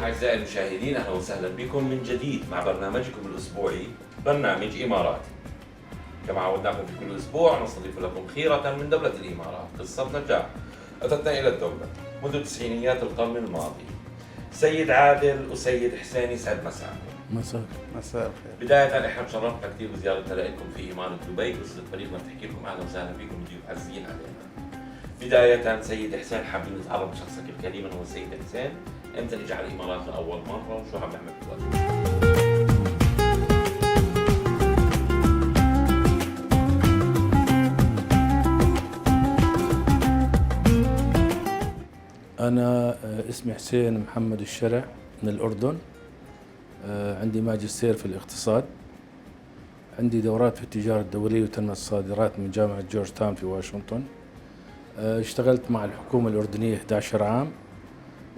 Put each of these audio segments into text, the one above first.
أعزائي المشاهدين، أهلا وسهلا بكم من جديد مع برنامجكم الأسبوعي برنامج إماراتي. كما عودناكم في كل أسبوع نستضيف لكم خيرة من دولة الإمارات، قصة نجاح أتتنا إلى الدولة منذ تسعينيات القرن الماضي. سيد عادل وسيد حسين، يسعد مساءكم. مساء الخير. بداية احنا تشرفنا كثير بزيارتنا لكم في إمارة دبي، قصة فريقنا بتحكي لكم أهلا وسهلا بكم ضيوف عزيزين علينا. بداية سيد حسين، حابين نتعرف بشخصك الكريم. أنا هو السيد حسين، امتى اجى على الامارات لاول مره وشو عم يعمل دلوقتي؟ أنا اسمي حسين محمد الشرع من الأردن. عندي ماجستير في الاقتصاد. عندي دورات في التجارة الدولية وتنمية الصادرات من جامعة جورج تاون في واشنطن. اشتغلت مع الحكومة الأردنية 11 عام.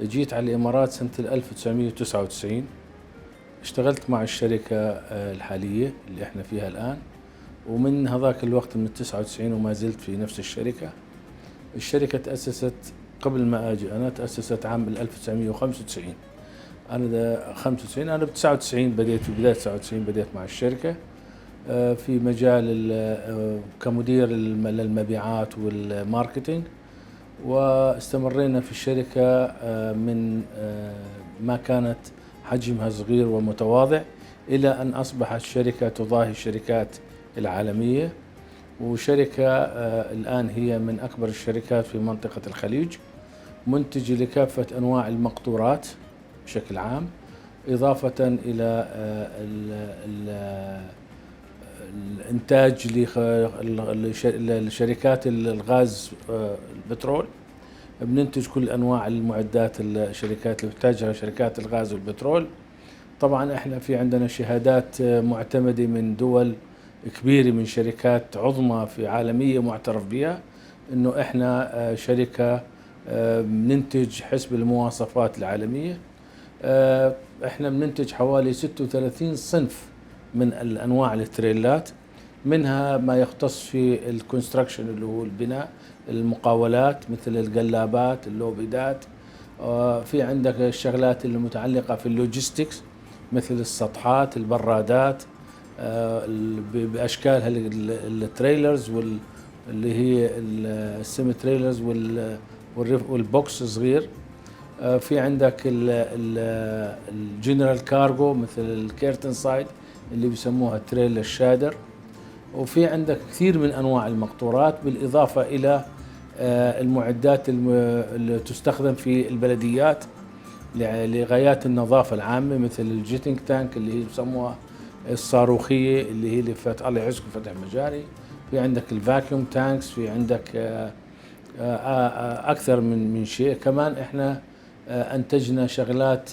جيت على الإمارات سنة 1999. اشتغلت مع الشركة الحالية اللي احنا فيها الآن، ومن هذاك الوقت من 99 وما زلت في نفس الشركة. الشركة تأسست قبل ما أجي أنا، تأسست عام 1995. أنا 95، أنا ب 99 بديت، في بداية 99 بديت مع الشركة في مجال كمدير للمبيعات والماركتينج، واستمرينا في الشركة من ما كانت حجمها صغير ومتواضع إلى أن أصبحت الشركة تضاهي الشركات العالمية، وشركة الآن هي من أكبر الشركات في منطقة الخليج، منتجة لكافة أنواع المقطورات بشكل عام، إضافة إلى الإنتاج لشركات الغاز البترول. بننتج كل أنواع المعدات الشركات اللي تحتاجها شركات الغاز والبترول. طبعا احنا في عندنا شهادات معتمدة من دول كبيرة، من شركات عظمى في عالمية معترف بها، انه احنا شركة بننتج حسب المواصفات العالمية. احنا بننتج حوالي 36 صنف من الانواع التريلات، منها ما يختص في الكونستراكشن اللي هو البناء، المقاولات مثل القلابات، اللوبيدات. في عندك الشغلات اللي متعلقة في اللوجيستكس مثل السطحات، البرادات بأشكالها، التريلرز واللي هي السيمي تريلرز والبوكس الصغير. في عندك الجنرال كارغو مثل الكيرتن سايد اللي بيسموها التريلر شادر. وفي عندك كثير من أنواع المقطورات، بالإضافة إلى المعدات اللي تستخدم في البلديات لغايات النظافة العامة، مثل الجيتنج تانك اللي هي بسموها الصاروخية، اللي هي لفت الله يعزكم فتح مجاري. في عندك الفاكيوم تانكس، في عندك أكثر من شيء. كمان إحنا أنتجنا شغلات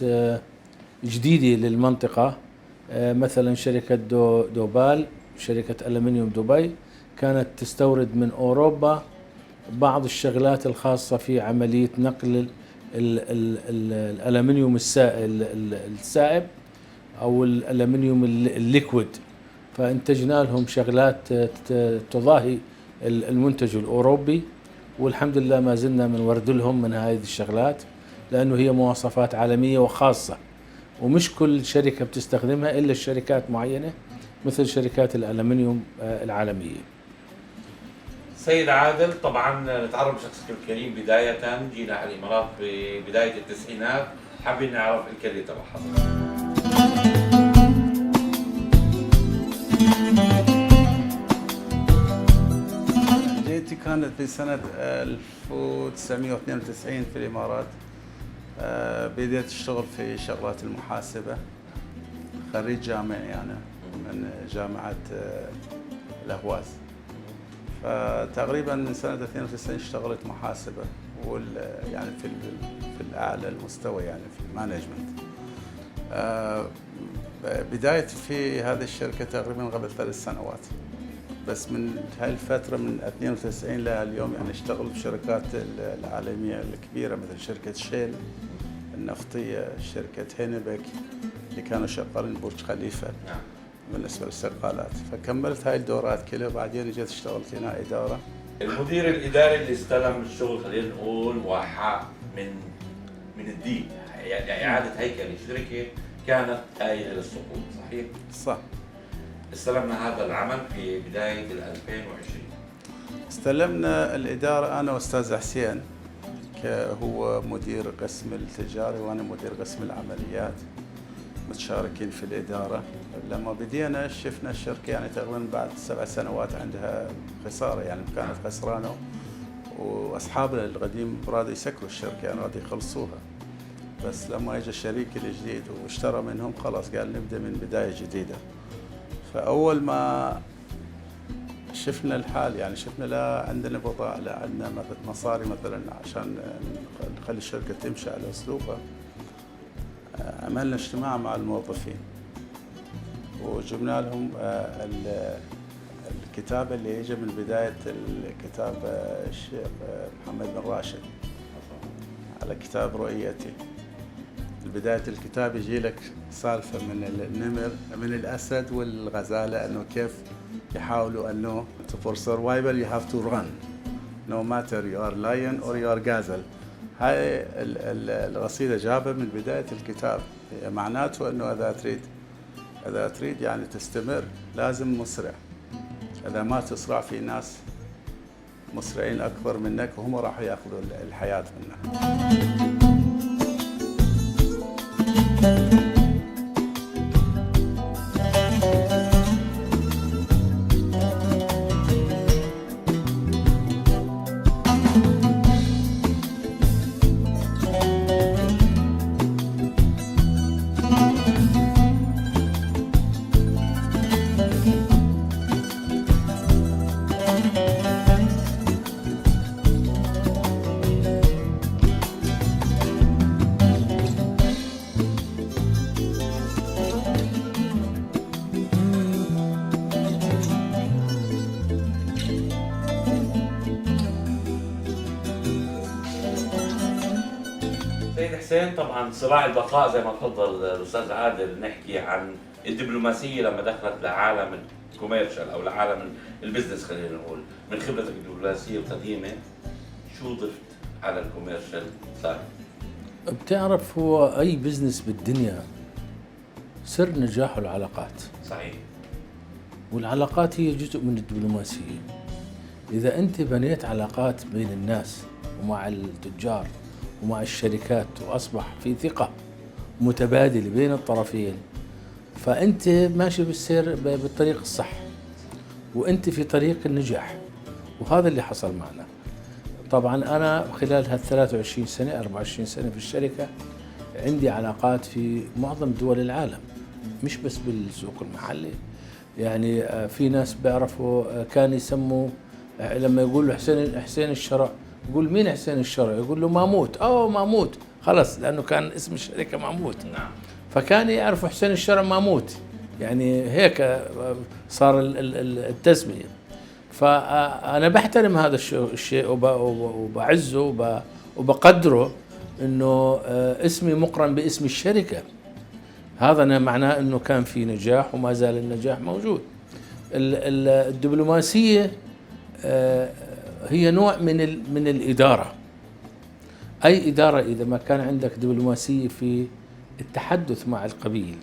جديدة للمنطقة، مثلا شركة دوبال، شركة ألمنيوم دبي، كانت تستورد من أوروبا بعض الشغلات الخاصة في عملية نقل الألمنيوم السائب أو الألمنيوم الليكويد، فانتجنا لهم شغلات تضاهي المنتج الأوروبي، والحمد لله ما زلنا بنورد لهم من هذه الشغلات، لأنه هي مواصفات عالمية وخاصة، ومش كل شركة بتستخدمها إلا الشركات معينة مثل شركات الألمنيوم العالمية. سيد عادل، طبعا نتعرف بشخصك الكريم. بداية جينا على الإمارات في بداية التسعينات، حابين نعرف الكارير تبع حضرتك. جيتي كانت في سنة 1992 في الإمارات. بديت الشغل في شغلات المحاسبة. خريج جامعي أنا من جامعة الأهواز، فتقريبا من سنة 92 اشتغلت محاسبة، يعني في الأعلى المستوى، يعني في المانجمنت. بداية في هذه الشركة تقريبا قبل 3 سنوات، بس من هاي الفترة من 92 لليوم يعني اشتغل في الشركات العالمية الكبيرة مثل شركة شيل النفطية، شركة هينبك اللي كانوا شغالين برج خليفة بالنسبة للاستقالات. فكملت هاي الدورات كلها، وبعدين جيت اشتغلت هنا إدارة. المدير الإداري اللي استلم الشغل، خلينا نقول وحق من الدين، يعني إعادة هيكل الشركة كانت آية للسقوط، صحيح؟ صح. استلمنا هذا العمل في بداية 2020. استلمنا الإدارة أنا وأستاذ حسين، هو مدير قسم التجاري وأنا مدير قسم العمليات، متشاركين في الإدارة. لما بدينا شفنا الشركة يعني تقريبا بعد 7 سنوات عندها خسارة، يعني كانت خسرانة، وأصحابنا القديم رادوا يسكروا الشركة، يعني رادوا يخلصوها. بس لما اجى الشريك الجديد واشترى منهم خلاص قال نبدأ من بداية جديدة. فأول ما شفنا الحال يعني شفنا لا عندنا بضاعة لا عندنا مصاري مثلا عشان نخلي الشركة تمشي على أسلوبها، عملنا اجتماع مع الموظفين وجبنا لهم الكتاب اللي يجي من بداية الكتاب الشيخ محمد بن راشد على كتاب رؤيتي. بداية الكتاب يجي لك سالفة من النمر من الأسد والغزالة، أنه كيف يحاولوا أنه for survival you have to run no matter you are lion or you are gazelle. هاي القصيدة جابها من بداية الكتاب، معناته أنه إذا تريد يعني تستمر لازم مسرع، إذا ما تسرع في ناس مسرعين أكثر منك وهم راح يأخذوا الحياة منك. سيد حسين، طبعا صراع البقاء زي ما تفضل الاستاذ عادل، نحكي عن الدبلوماسيه لما دخلت لعالم الكوميرشال او لعالم البزنس، خلينا نقول من خبرتك الدبلوماسيه القديمه شو ضفت على الكوميرشال صار؟ بتعرف هو اي بزنس بالدنيا سر نجاحه العلاقات. صحيح. والعلاقات هي جزء من الدبلوماسيه. اذا انت بنيت علاقات بين الناس ومع التجار ومع الشركات وأصبح في ثقة متبادلة بين الطرفين، فأنت ماشي بالسير بالطريق الصح وأنت في طريق النجاح. وهذا اللي حصل معنا. طبعا أنا خلال هال 23 سنة 24 سنة في الشركة عندي علاقات في معظم دول العالم، مش بس بالسوق المحلي. يعني في ناس بيعرفوا كان يسموا لما يقول له حسين الشرع، يقول مين حسين الشرع؟ يقول له ماموت. ماموت خلص، لأنه كان اسم الشركة ماموت. نعم. فكان يعرفوا حسين الشرع ماموت، يعني هيك صار التسمية. فأنا بحترم هذا الشيء وبعزه وبقدره، إنه اسمي مقرن باسم الشركة. هذا معناه إنه كان في نجاح وما زال النجاح موجود. الدبلوماسية هي نوع من الإدارة. أي إدارة إذا ما كان عندك دبلوماسية في التحدث مع القبيل،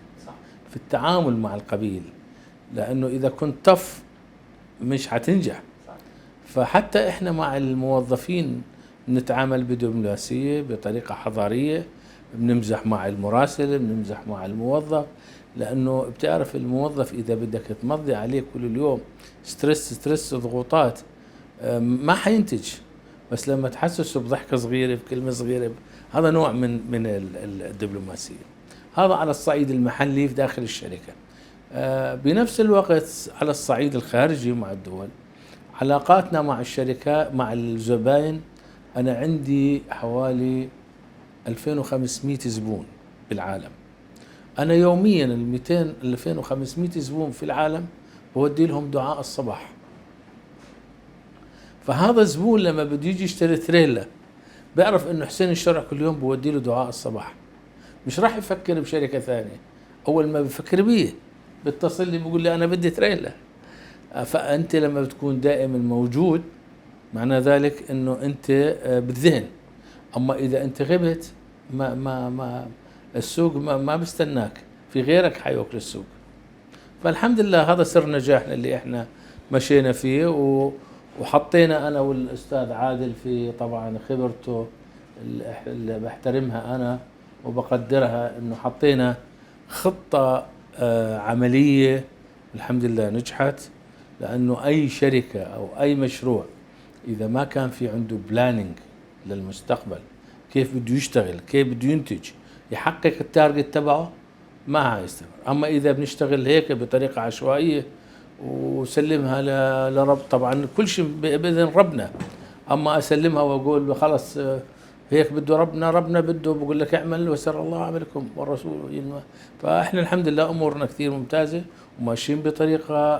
في التعامل مع القبيل، لأنه إذا كنت طف مش حتنجح. فحتى إحنا مع الموظفين نتعامل بدبلوماسية بطريقة حضارية، بنمزح مع المراسل، بنمزح مع الموظف، لأنه بتعرف الموظف إذا بدك تمضي عليه كل اليوم ستريس ضغوطات ما حينتج. بس لما تحسسه بضحكة صغيرة بكلمة صغيرة، هذا نوع من الدبلوماسية. هذا على الصعيد المحلي في داخل الشركة. بنفس الوقت على الصعيد الخارجي مع الدول، علاقاتنا مع الشركات مع الزبائن، أنا عندي حوالي 2500 زبون بالعالم. أنا يوميا 2500 زبون في العالم بودي لهم دعاء الصباح. فهذا الزبون لما بده يجي يشتري تريلا بيعرف انه حسين الشرع كل يوم بودي له دعاء الصباح، مش راح يفكر بشركة ثانية. اول ما بفكر بيه بيتصل لي بيقول لي انا بدي تريلا. فانت لما بتكون دائما موجود معنى ذلك انه انت بالذهن. اما اذا انت غبت ما السوق ما بيستناك، في غيرك حيوكل السوق. فالحمد لله هذا سر نجاحنا اللي احنا مشينا فيه، وحطينا انا والاستاذ عادل في طبعا خبرته اللي بحترمها انا وبقدرها، انه حطينا خطة عملية الحمد لله نجحت. لانه اي شركة او اي مشروع اذا ما كان في عنده بلاننج للمستقبل، كيف بده يشتغل، كيف بده ينتج، يحقق التارجت تبعه، ما هيستمر. اما اذا بنشتغل هيك بطريقة عشوائية وسلمها لرب، طبعا كل شيء باذن ربنا. اما اسلمها واقول خلص هيك بده ربنا بده، بقول لك اعمل وسر الله عملكم والرسول. فاحنا الحمد لله امورنا كثير ممتازه وماشيين بطريقه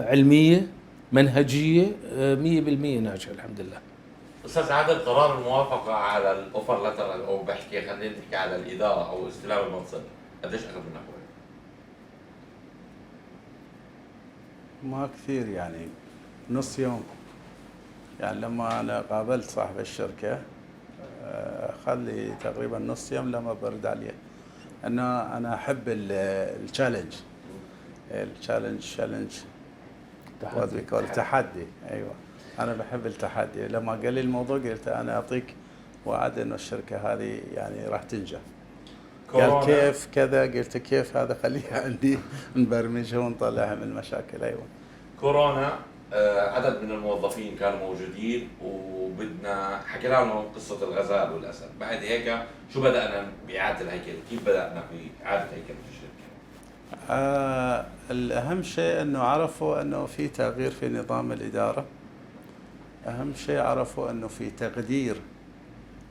علميه منهجيه 100% ناجحه الحمد لله. استاذ عادل، قرار الموافقه على الاوفر لتر، او بحكي خلينا نحكي على الاداره او استلام المنصب، قديش اخذ منك وقت؟ ما كثير، يعني نص يوم. يعني لما انا قابلت صاحب الشركه اخذ لي تقريبا نص يوم لما برد عليه. انا احب التشالنج التحدي. ايوه، انا بحب التحدي. لما قال لي الموضوع قلت انا اعطيك وعد انه الشركه هذه يعني راح تنجح. قال كيف كذا؟ قلت كيف هذا؟ خليها عندي نبرمجها ونطلعها من المشاكل. ايوه. كورونا عدد من الموظفين كانوا موجودين، وبدنا حكينا لهم قصه الغزال والاسد. بعد هيك شو بدانا باعاده الهيكل؟ كيف بدانا في اعاده هيكل الشركه؟ الاهم شيء انه عرفوا انه في تغيير في نظام الاداره. اهم شيء عرفوا انه في تقدير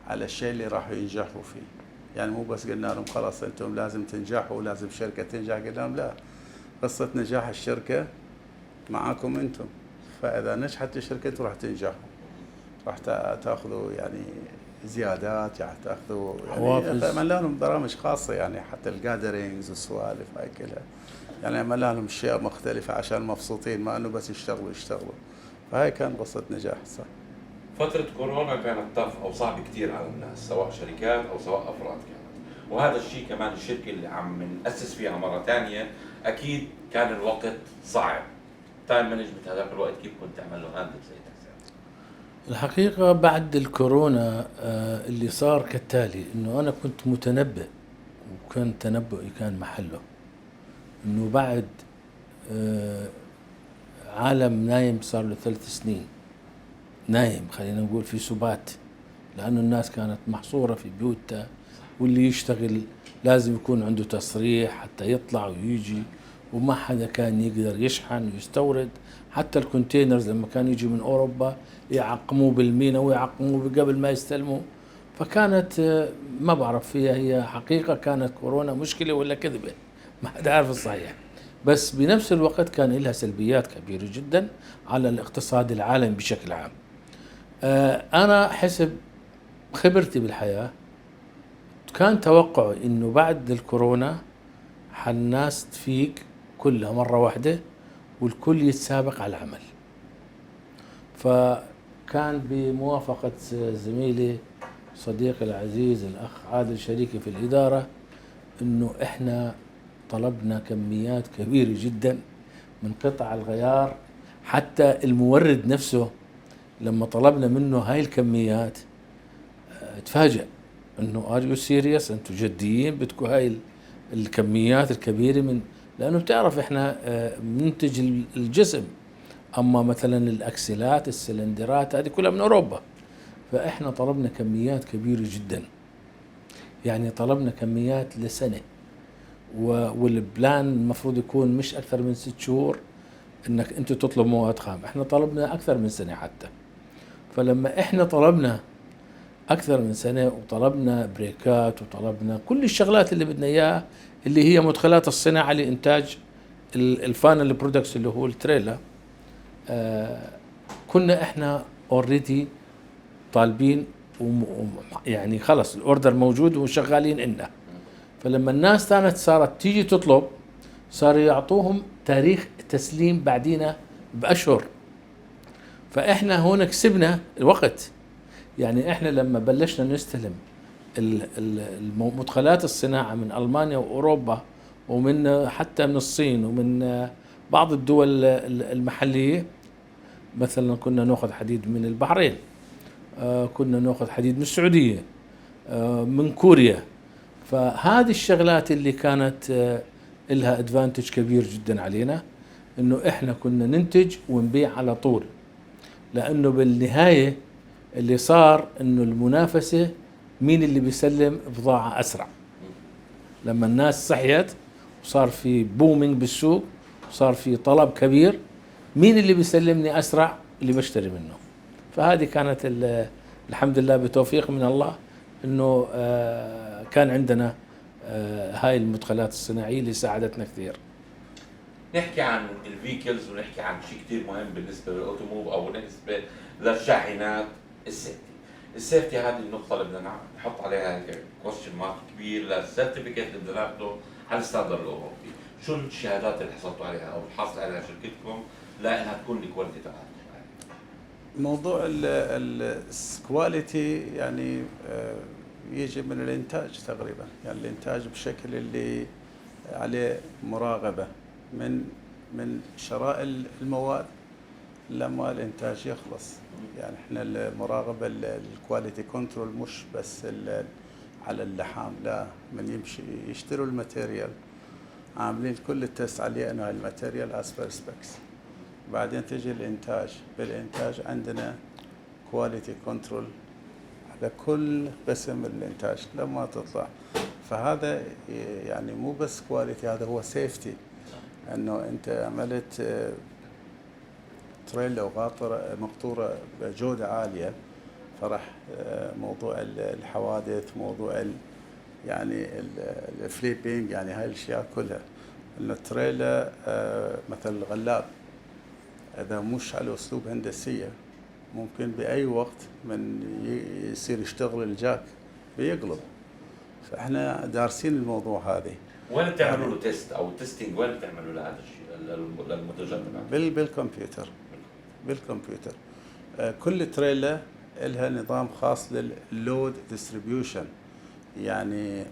على الشيء اللي راح ينجحوا فيه. يعني مو بس قلنا لهم خلاص انتم لازم تنجحوا ولازم الشركه تنجح، قلنا لهم لا، قصه نجاح الشركه معاكم انتم. فاذا نجحت الشركه انتم راح تنجحوا، راح تاخذوا يعني زيادات، يعني تاخذوا حوافز. يعني عملنا لهم برامج خاصه، يعني حتى الجادرينجز والسوالف هاي كلها، يعني عملنا لهم اشياء مختلفه عشان مبسوطين، ما انه بس يشتغلوا. فهاي كان قصه نجاح. صح. فترة كورونا كانت طف أو صعبة كتير على الناس، سواء شركات أو سواء أفراد كانت. وهذا الشيء كمان الشركة اللي عم نأسس فيها مرة ثانية أكيد كان الوقت صعب. تايم مانجمنت هذاك الوقت كيف كنت تعمل له هاندل زي الحقيقة بعد الكورونا اللي صار كالتالي، انه انا كنت متنبئ، وكان تنبؤي كان محله، انه بعد عالم نايم صار له 3 سنين، نايم خلينا نقول في سبات، لأنه الناس كانت محصورة في بيوتها، واللي يشتغل لازم يكون عنده تصريح حتى يطلع ويجي، وما حدا كان يقدر يشحن ويستورد. حتى الكونتينرز لما كان يجي من أوروبا يعقموه بالمينا ويعقموه قبل ما يستلموا. فكانت ما بعرف فيها هي حقيقة كانت كورونا مشكلة ولا كذبة، ما حدا عارف الصحيح. بس بنفس الوقت كان لها سلبيات كبيرة جدا على الاقتصاد العالمي بشكل عام. أنا حسب خبرتي بالحياة كان توقعي إنه بعد الكورونا الناس تفيق كلها مرة واحدة والكل يتسابق على العمل. فكان بموافقة زميلي صديقي العزيز الأخ عادل شريكي في الإدارة إنه إحنا طلبنا كميات كبيرة جدا من قطع الغيار. حتى المورد نفسه لما طلبنا منه هاي الكميات تفاجأ انه ار يو سيريس، انتم جديين بدكم هاي الكميات الكبيره؟ من لانه بتعرف احنا بننتج الجسم، اما مثلا الاكسلات السلندرات هذه كلها من اوروبا. فاحنا طلبنا كميات كبيره جدا، يعني طلبنا كميات لسنه، والبلان المفروض يكون مش اكثر من 6 شهور انك انت تطلب مواد خام. احنا طلبنا اكثر من سنه حتى. فلما احنا طلبنا اكثر من سنه وطلبنا بريكات وطلبنا كل الشغلات اللي بدنا اياها اللي هي مدخلات الصناعه لانتاج الفاينل برودكتس اللي هو التريلا، كنا احنا اوريدي طالبين يعني خلص الاوردر موجود وشغالين إنه. فلما الناس كانت صارت تيجي تطلب صاروا يعطوهم تاريخ تسليم بعدينا بأشهر. فإحنا هون كسبنا الوقت. يعني إحنا لما بلشنا نستلم مدخلات الصناعة من ألمانيا وأوروبا ومن حتى من الصين ومن بعض الدول المحلية. مثلا كنا نأخذ حديد من البحرين، كنا نأخذ حديد من السعودية، من كوريا. فهذه الشغلات اللي كانت لها ادفانتج كبير جدا علينا، انه احنا كنا ننتج ونبيع على طول. لانه بالنهاية اللي صار انه المنافسة مين اللي بيسلم بضاعة اسرع. لما الناس صحيت وصار في بومينج بالسوق وصار في طلب كبير، مين اللي بيسلمني اسرع؟ اللي بشتري منه. فهذه كانت الحمد لله بتوفيق من الله انه كان عندنا هاي المدخلات الصناعية اللي ساعدتنا كثير. نحكي عن الفيكلز ونحكي عن شيء كثير مهم بالنسبه للاوتوموب او بالنسبه للشاحنات، السيفتي. السيفتي هذه النقطه اللي بدنا نحط عليها كويستشن مارك كبير للسيرتيفيكيت اللي بدنا ناخذه على الستاندرد الاوروبي. شو الشهادات اللي حصلتوا عليها او حاصل عليها شركتكم لانها تكون الكواليتي تبعها؟ موضوع الكواليتي يعني يجي من الانتاج تقريبا، يعني الانتاج بشكل اللي عليه مراقبه من شراء المواد لما الانتاج يخلص. يعني احنا المراقبه الكواليتي كنترول مش بس على اللحام، لا، من يمشي يشتروا الماتيريال عاملين كل التست عليه انه الماتيريال از بير سبيكس. بعدين تجي الانتاج، بالانتاج عندنا كواليتي كنترول على كل قسم الانتاج لما تطلع. فهذا يعني مو بس كواليتي، هذا هو سيفتي، انه انت عملت تريلا وقاطره مقطوره بجوده عاليه، فرح موضوع الحوادث، موضوع يعني الفليبينج، يعني هاي الاشياء كلها. انه التريلا مثل الغلاب اذا مش على اسلوب هندسيه ممكن باي وقت من يصير يشتغل الجاك بيقلب. فاحنا دارسين الموضوع هذه. وين بتعملوا له تيست او تيستينج؟ وين بتعملوا لهذا الشيء للمنتجات تبعكم؟ بالكمبيوتر. كل تريلا لها نظام خاص لللود ديستريبيوشن، يعني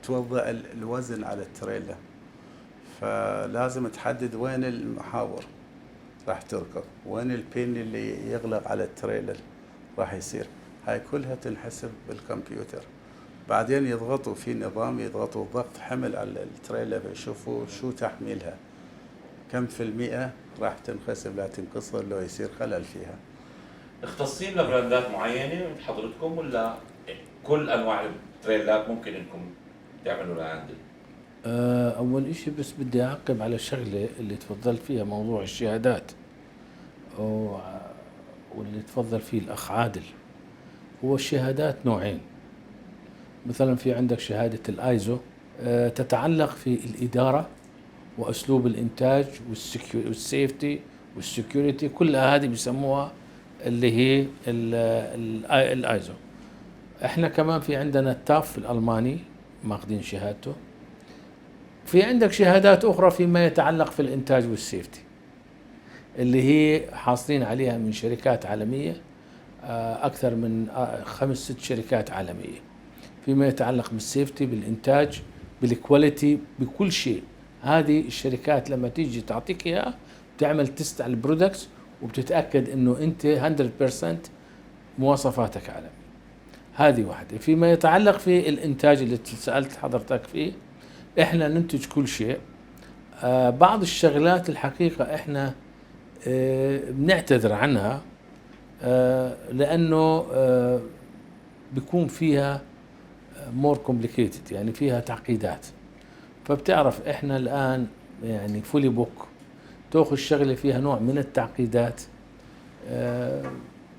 توضع الوزن على التريلا، فلازم تحدد وين المحاور راح تركب، وين البين اللي يغلق على التريلا راح يصير. هاي كلها تنحسب بالكمبيوتر. بعدين يضغطوا في نظام، يضغطوا ضغط حمل على التريلا بيشوفوا شو تحميلها، كم في المئة راح تنخسب، لا تنكسر، لو يصير خلل فيها. مختصين لبراندات معينة من حضرتكم ولا كل أنواع التريلات ممكن إنكم تعملوا لها هاندل؟ أول إشي بس بدي أعقب على الشغلة اللي تفضلت فيها، موضوع الشهادات واللي تفضل فيه الأخ عادل. هو الشهادات نوعين. مثلا في عندك شهادة الآيزو تتعلق في الإدارة وأسلوب الإنتاج والسيفتي والسكيورتي، كلها هذه بيسموها اللي هي الآيزو. احنا كمان في عندنا التاف الألماني ماخذين شهادته. في عندك شهادات أخرى فيما يتعلق في الإنتاج والسيفتي اللي هي حاصلين عليها من شركات عالمية، أكثر من 5-6 شركات عالمية، فيما يتعلق بالسيفتي، بالإنتاج، بالكواليتي، بكل شيء. هذه الشركات لما تيجي تعطيك إياها بتعمل تست على البرودكتس وبتتأكد إنه أنت 100% مواصفاتك عالمية. هذه واحدة. فيما يتعلق في الإنتاج اللي سألت حضرتك فيه، إحنا ننتج كل شيء. بعض الشغلات الحقيقة إحنا بنعتذر عنها لأنه بيكون فيها more complicated، يعني فيها تعقيدات. فبتعرف إحنا الآن يعني فولي بوك تأخذ شغلة فيها نوع من التعقيدات،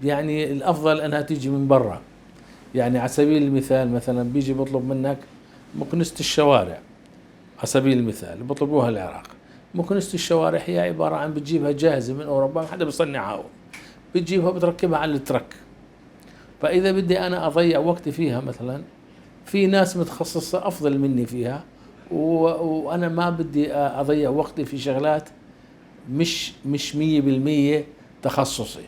يعني الأفضل أنها تيجي من برا. يعني على سبيل المثال مثلا بيجي بطلب منك مكنسة الشوارع، على سبيل المثال بطلبوها العراق. مكنسة الشوارع هي عبارة عن بتجيبها جاهزة من أوروبا، ما حدا بيصنعها، بتجيبها بتركبها على الترك. فإذا بدي أنا أضيع وقتي فيها مثلا، في ناس متخصصة أفضل مني فيها، وأنا ما بدي أضيع وقتي في شغلات مش 100% تخصصي.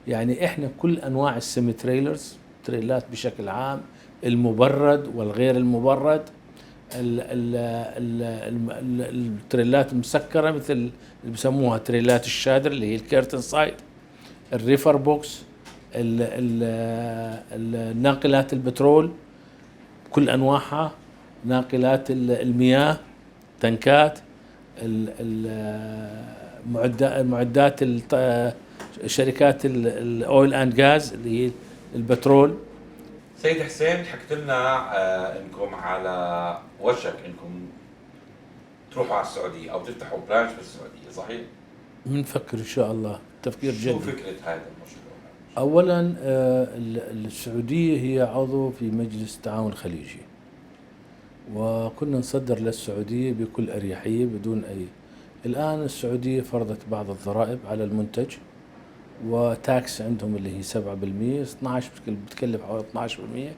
يعني إحنا كل أنواع السيمي تريلرز التريلات بشكل عام، المبرد والغير المبرد، التريلات المسكرة مثل اللي بسموها تريلات الشادر اللي هي الكيرتن سايد، الريفر بوكس، ناقلات البترول كل أنواعها، ناقلات المياه، تنكات، معدات شركات الاويل اند غاز اللي هي البترول. سيد حسين، حكيت لنا انكم على وشك انكم تروحوا على السعوديه او تفتحوا برانش بالسعوديه، صحيح؟ بنفكر ان شاء الله تفكير شو جدي. فكره هذا المشروع؟ اولا السعوديه هي عضو في مجلس التعاون الخليجي، وكنا نصدر للسعوديه بكل اريحيه بدون اي. الان السعوديه فرضت بعض الضرائب على المنتج، وتاكس عندهم اللي هي 7%، 12 بتكلف حوالي 12%،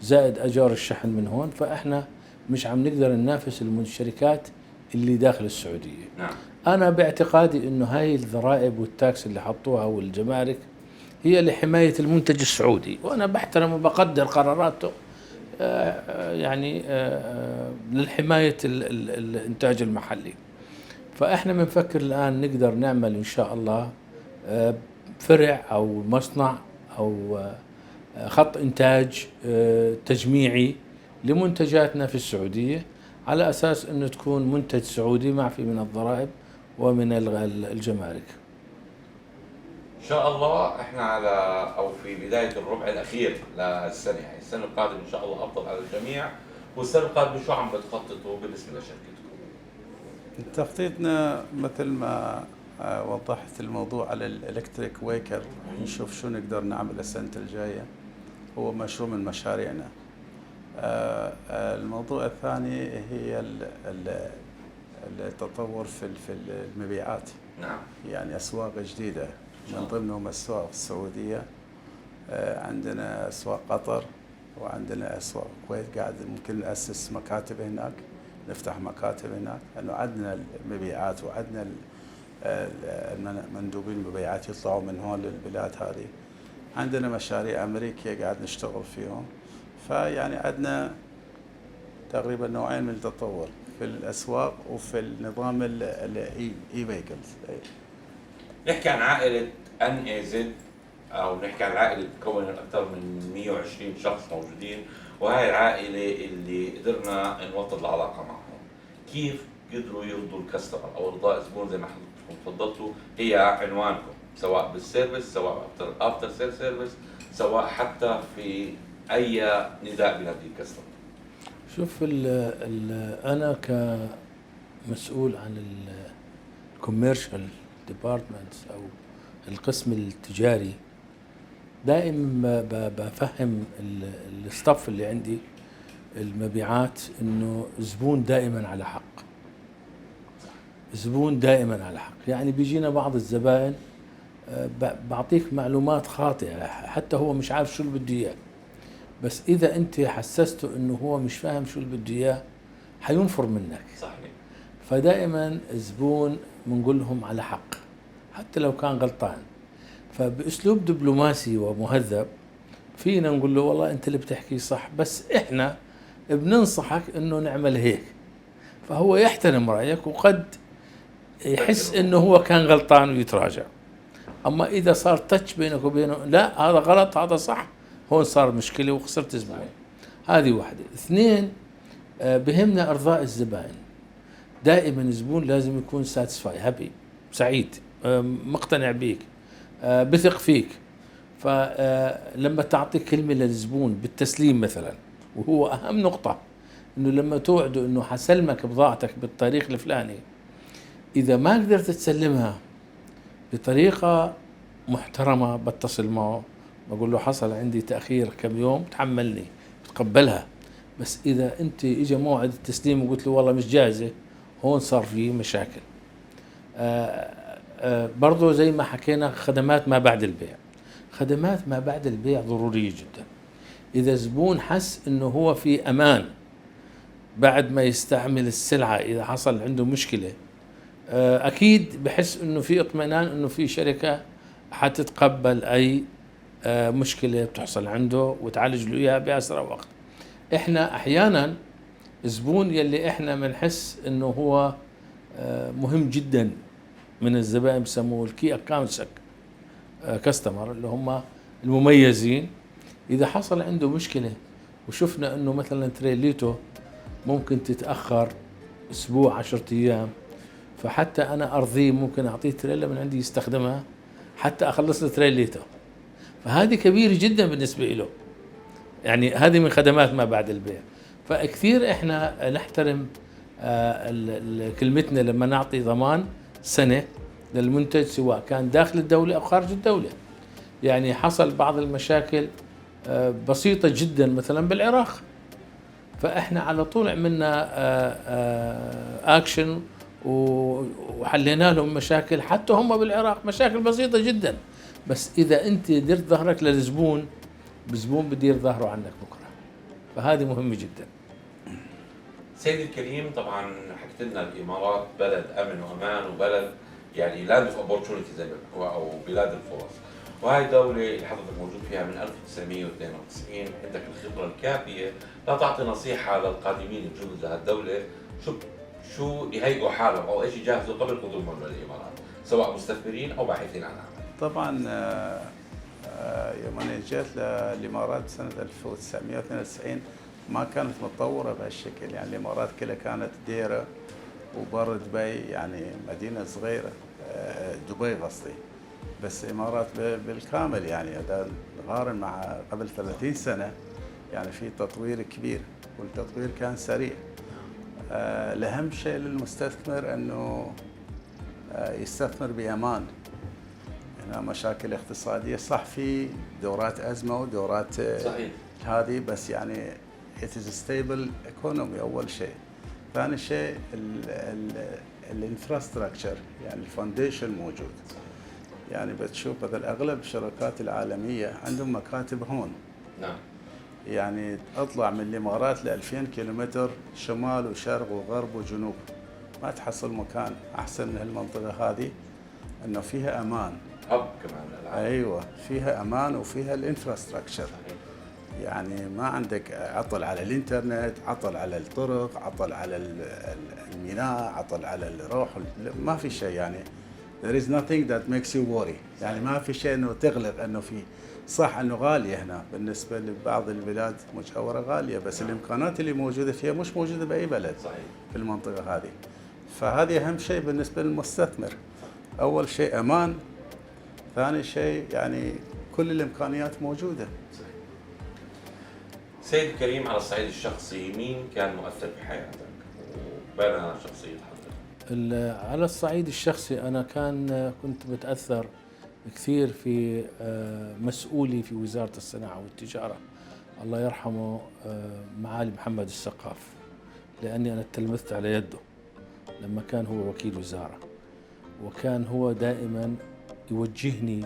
زائد اجار الشحن من هون، فاحنا مش عم نقدر ننافس الشركات اللي داخل السعوديه. نعم. انا باعتقادي انه هاي الضرائب والتاكس اللي حطوها والجمارك هي لحمايه المنتج السعودي، وانا بحترم وبقدر قراراته يعني للحمايه الانتاج المحلي. فاحنا بنفكر الان نقدر نعمل ان شاء الله فرع او مصنع او خط انتاج تجميعي لمنتجاتنا في السعوديه، على اساس انه تكون منتج سعودي معفي من الضرائب ومن الجمارك. ان شاء الله احنا على او في بدايه الربع الاخير للسنه، يعني السنه القادمه ان شاء الله افضل على الجميع. والسنه القادمه شو عم بتخططوا بالنسبه لشركتكم؟ تخطيطنا مثل ما وضحت الموضوع على الالكتريك ويكر، نشوف شو نقدر نعمل السنه الجايه، هو مشروع من مشاريعنا. الموضوع الثاني هي التطور في المبيعات. نعم. يعني اسواق جديده، من ضمنهم الاسواق السعوديه، عندنا اسواق قطر، وعندنا اسواق الكويت، قاعد ممكن ناسس مكاتب هناك، نفتح مكاتب هناك، لانه عندنا المبيعات وعندنا مندوبين المبيعات يطلعوا من هون للبلاد هذه. عندنا مشاريع امريكيه قاعد نشتغل فيهم. فيعني عندنا تقريبا نوعين من التطور في الاسواق وفي النظام الاي فيكلز. نحكي عن عائله ان اي زد، او نحكي عن عائله تكون اكثر من 120 شخص موجودين، وهي العائله اللي قدرنا نوطد العلاقه معهم. كيف قدروا يرضوا الكاستمر او ارضاء الزبون زي ما حضرتكم تفضلتوا هي عنوانكم، سواء بالسيرفيس، سواء افتر سيرفيس، سواء حتى في اي نداء بهذه الكاستمر. شوف انا كمسؤول عن الكوميرشال ديبارتمنت او القسم التجاري، دائما بفهم الستاف اللي عندي المبيعات انه الزبون دائما على حق. زبون دائما على حق، يعني بيجينا بعض الزبائن بعطيك معلومات خاطئة، حتى هو مش عارف شو اللي بده اياه، بس اذا انت حسسته انه هو مش فاهم شو اللي بده اياه حينفر منك. صحيح. فدائما الزبون بنقول لهم على حق حتى لو كان غلطان، فباسلوب دبلوماسي ومهذب فينا نقول له والله انت اللي بتحكي صح، بس احنا بننصحك انه نعمل هيك، فهو يحترم رايك وقد يحس انه هو كان غلطان ويتراجع. اما اذا صار تاتش بينك وبينه لا هذا غلط هذا صح، هون صار مشكله وخسرت زبون. هذه واحده. اثنين، بهمنا ارضاء الزبائن. دائما الزبون لازم يكون ساتسفاي، هابي، سعيد، مقتنع بيك، بثق فيك. فلما تعطي كلمه للزبون بالتسليم مثلا، وهو اهم نقطه انه لما توعده انه حسلمك بضاعتك بالتاريخ الفلاني، اذا ما قدرت تسلمها بطريقه محترمه بتصل معه بقول له حصل عندي تاخير كم يوم تحملني، بتقبلها. بس اذا انت اجى موعد التسليم وقلت له والله مش جاهزه، هون صار في مشاكل. برضو زي ما حكينا خدمات ما بعد البيع. خدمات ما بعد البيع ضروريه جدا. اذا زبون حس انه هو في امان بعد ما يستعمل السلعه، اذا حصل عنده مشكله اكيد بحس انه في اطمئنان انه في شركه حتتقبل اي مشكلة بتحصل عنده وتعالج له إياها بأسرع وقت. إحنا أحيانا زبون يلي إحنا بنحس إنه هو مهم جدا من الزبائن، بسموه الكي أكاونتس كاستمر، اللي هم المميزين. إذا حصل عنده مشكلة وشفنا إنه مثلا تريليته ممكن تتأخر أسبوع 10 أيام، فحتى أنا أرضيه ممكن أعطيه تريلا من عندي يستخدمها حتى أخلص له تريليته. فهذه كبيرة جدا بالنسبة له، يعني هذه من خدمات ما بعد البيع. فكثير إحنا نحترم كلمتنا لما نعطي ضمان سنة للمنتج، سواء كان داخل الدولة أو خارج الدولة. يعني حصل بعض المشاكل بسيطة جدا مثلا بالعراق، فإحنا على طول عملنا أكشن وحلينا لهم مشاكل، حتى هم بالعراق مشاكل بسيطة جدا. بس إذا أنت درت ظهرك للزبون، الزبون بدير ظهره عنك بكرة، فهذه مهمة جدا. سيدي الكريم، طبعا حكيت لنا الامارات بلد امن وامان، وبلد يعني لاند اوف اوبورتونيتي زي ما بيحكوها، او بلاد الفرص. وهي دولة اللي حضرتك موجود فيها من 1992، عندك الخبرة الكافية لا تعطي نصيحة للقادمين الجدد لهالدولة شو يهيئوا حالهم او ايش يجهزوا قبل قدومهم للامارات، سواء مستثمرين او باحثين عن عمل. طبعا يوم أنا جيت للإمارات سنة 1992 ما كانت متطورة بهالشكل. يعني الإمارات كلها كانت ديرة وبر دبي، يعني مدينة صغيرة، دبي قصدي. بس الإمارات بالكامل يعني إذا نقارن مع قبل 30 سنة يعني في تطوير كبير، والتطوير كان سريع. الأهم شيء للمستثمر أنه يستثمر بأمان. هنا مشاكل اقتصادية صح، في دورات أزمة ودورات صحيح هذه، بس يعني it is a stable economy أول شيء. ثاني شيء الانفراستراكشر، يعني الفاونديشن موجود. يعني بتشوف مثلا أغلب الشركات العالمية عندهم مكاتب هون. نعم. يعني اطلع من الإمارات ل 2000 كيلومتر شمال وشرق وغرب وجنوب، ما تحصل مكان أحسن من هالمنطقة هذه، إنه فيها أمان. هب كمان. أيوة، فيها أمان وفيها الانفراستراكشر. يعني ما عندك عطل على الانترنت، عطل على الطرق، عطل على الميناء، عطل على الروح، ما في شيء. يعني there is nothing that makes you worry. يعني ما في شيء انه تغلق انه في. صح انه غاليه هنا بالنسبه لبعض البلاد مجاوره غاليه، بس الامكانات اللي موجوده فيها مش موجوده باي بلد. صحيح. في المنطقه هذه. فهذه اهم شيء بالنسبه للمستثمر. اول شيء امان، ثاني شيء يعني كل الامكانيات موجوده. سيد الكريم، على الصعيد الشخصي مين كان مؤثر في حياتك وبنى شخصية حضرتك؟ على الصعيد الشخصي أنا كنت بتأثر كثير في مسؤولي في وزارة الصناعة والتجارة، الله يرحمه، معالي محمد السقاف، لأني أنا تلمذت على يده لما كان هو وكيل وزارة، وكان هو دائما يوجهني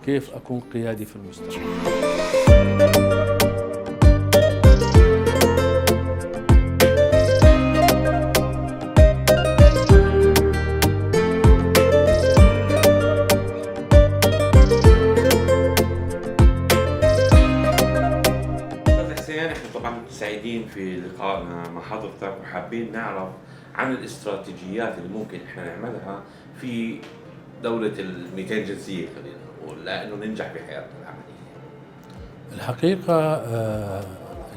كيف أكون قيادي في المستقبل. سعيدين في لقائنا مع حضرتك، وحابين نعرف عن الاستراتيجيات اللي ممكن احنا نعملها في دولة ال 200 جنسية خلينا نقول، لأنه ننجح بحياتنا العملية. الحقيقة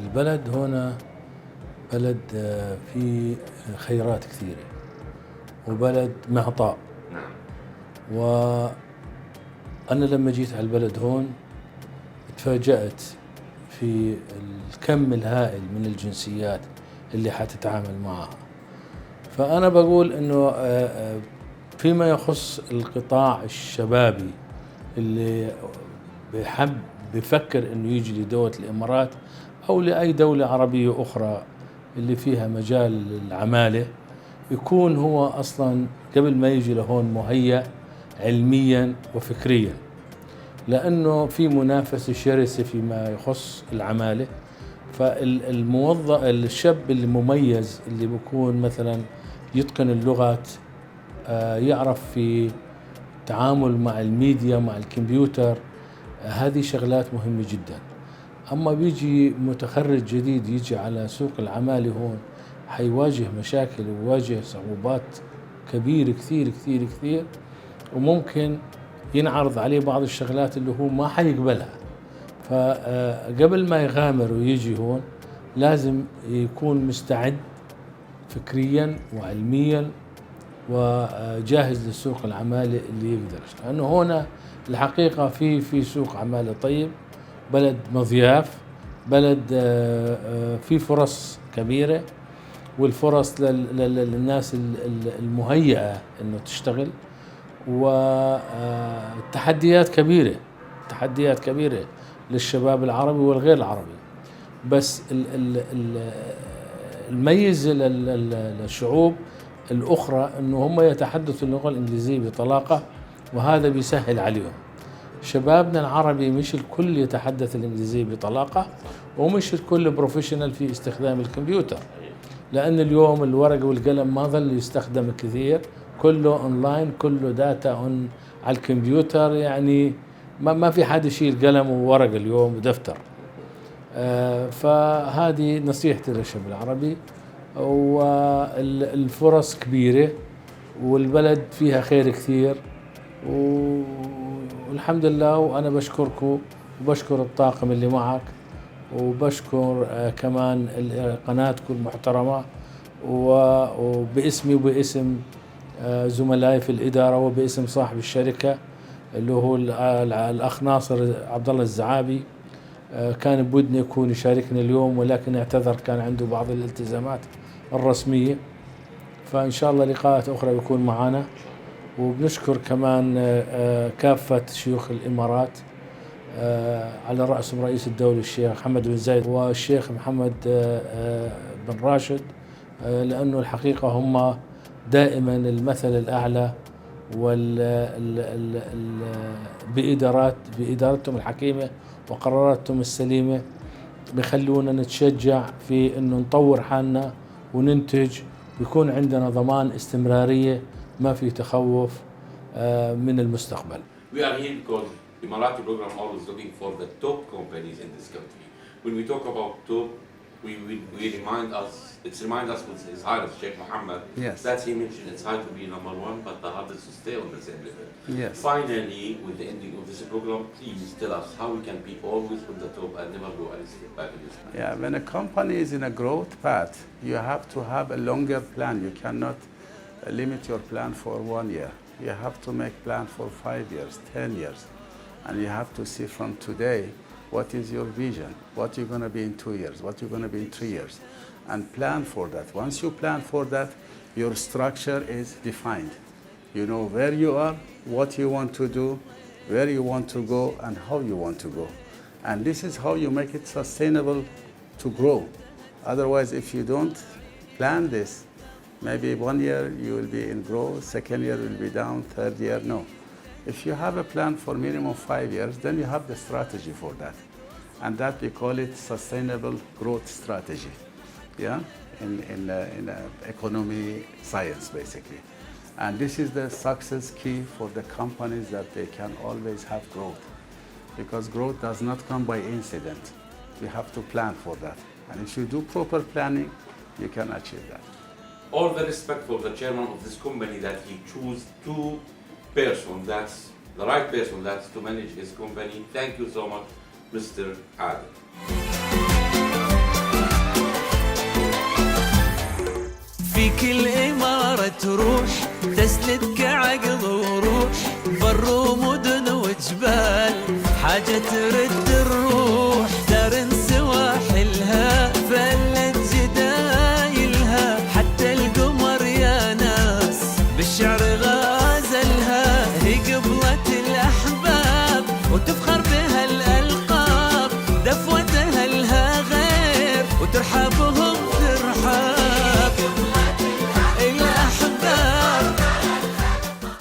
البلد هنا بلد فيه خيرات كثيرة وبلد معطاء. نعم. وأنا لما جيت على البلد هون تفاجأت في الكم الهائل من الجنسيات اللي حتتعامل معها. فأنا بقول إنه فيما يخص القطاع الشبابي اللي بفكر إنه يجي لدولة الإمارات أو لأي دولة عربية أخرى اللي فيها مجال للعمالة، يكون هو أصلاً قبل ما يجي لهون مهيأ علمياً وفكرياً، لأنه في منافسة شرسة فيما يخص العمالة. فالموظف الشاب المميز اللي بيكون مثلا يتقن اللغات، يعرف في التعامل مع الميديا مع الكمبيوتر، هذه شغلات مهمة جدا. أما بيجي متخرج جديد يجي على سوق العمالة هون حيواجه مشاكل ويواجه صعوبات كبيرة كثير كثير كثير، وممكن ينعرض عليه بعض الشغلات اللي هو ما حيقبلها. فقبل ما يغامر ويجي هون لازم يكون مستعد فكريا وعلميا وجاهز لسوق العمالة اللي يقدر يشتغل. لأنه هنا الحقيقة في سوق عمالة طيب، بلد مضياف، بلد في فرص كبيرة، والفرص للناس المهيئة انه تشتغل، وتحديات كبيرة، تحديات كبيرة للشباب العربي والغير العربي. بس الميز للشعوب الأخرى أنه هم يتحدثوا اللغة الإنجليزية بطلاقة، وهذا بيسهل عليهم. شبابنا العربي مش الكل يتحدث الإنجليزية بطلاقة، ومش الكل بروفيشنال في استخدام الكمبيوتر، لأن اليوم الورق والقلم ما ظل يستخدم كثير، كله أونلاين، كله داتا على الكمبيوتر. يعني ما في حد يشيل قلم وورق اليوم ودفتر. فهذه نصيحتي للشباب العربي. والفرص كبيرة والبلد فيها خير كثير، والحمد لله. وأنا بشكركم وبشكر الطاقم اللي معك، وبشكر كمان قناتكم المحترمة، وباسمي وباسم زملائي في الإدارة وباسم صاحب الشركة اللي هو الأخ ناصر عبد الله الزعابي. كان بودني يكون يشاركنا اليوم، ولكن اعتذر، كان عنده بعض الالتزامات الرسمية. فإن شاء الله لقاءات أخرى يكون معنا. وبنشكر كمان كافة شيوخ الإمارات على رأسهم رئيس الدولة الشيخ محمد بن زايد والشيخ محمد بن راشد، لأنه الحقيقة هم دائما المثل الأعلى بإدارتهم الحكيمة وقراراتهم السليمة، بيخلونا نتشجع في إنه نطور حالنا وننتج، ويكون عندنا ضمان استمرارية، ما في تخوف من المستقبل. We are here because Emirati program always looking for the top companies in this country. When we talk about top, we remind us with His Highness Sheikh Mohammed, yes, that he mentioned it's hard to be number one, but the hardest to stay on the same level. Yes. Finally, with the ending of this program, please tell us how we can be always on the top and never go any step back in this. Yeah, when a company is in a growth path, you have to have a longer plan. You cannot limit your plan for 1 year. You have to make plan for 5 years, 10 years. And you have to see from today, what is your vision? What you're going to be in 2 years? What you're going to be in 3 years? And plan for that. Once you plan for that, your structure is defined. You know where you are, what you want to do, where you want to go, and how you want to go. And this is how you make it sustainable to grow. Otherwise, if you don't plan this, maybe 1 year you will be in growth, second year will be down, third year, no. If you have a plan for minimum 5 years, then you have the strategy for that. And that we call it sustainable growth strategy, yeah, in economy science, basically. And this is the success key for the companies, that they can always have growth. Because growth does not come by incident. You have to plan for that. And if you do proper planning, you can achieve that. All the respect for the chairman of this company, that he chose two person, that's the right person, that's to manage his company. Thank you so much, Mr. Adel. في كل إمارة تروح تسندك عقل وروح، بر ومدن وجبال حاجة ترد الروح، دار سواحلها فلت جدايلها، حتى القمر يا ناس بالشعر غازلها، هي قبلة الأحباب وتفخر